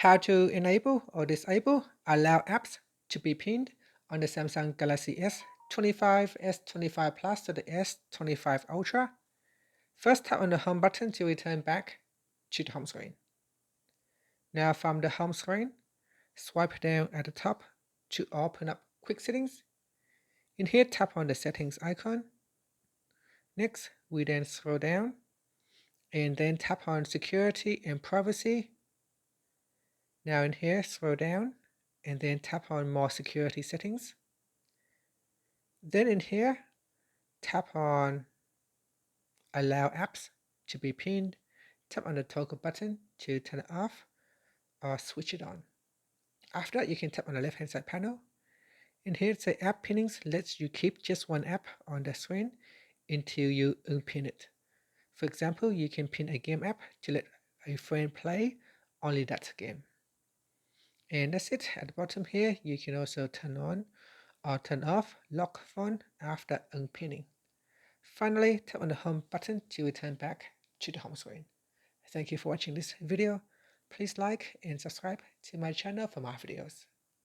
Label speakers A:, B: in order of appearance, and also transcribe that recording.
A: How to enable or disable allow apps to be pinned on the Samsung Galaxy S25, S25 Plus to the S25 Ultra. First, tap on the home button to return back to the home screen. Now from the home screen, swipe down at the top to open up quick settings. In here, tap on the settings icon. Next, we then scroll down and then tap on security and privacy. Now in here, scroll down and then tap on more security settings. Then in here, tap on allow apps to be pinned. Tap on the toggle button to turn it off or switch it on. After that, you can tap on the left hand side panel. In here, say app pinnings lets you keep just one app on the screen until you unpin it. For example, you can pin a game app to let a friend play only that game. And that's it. At the bottom here, you can also turn on or turn off lock phone after unpinning. Finally, tap on the home button to return back to the home screen. Thank you for watching this video. Please like and subscribe to my channel for more videos.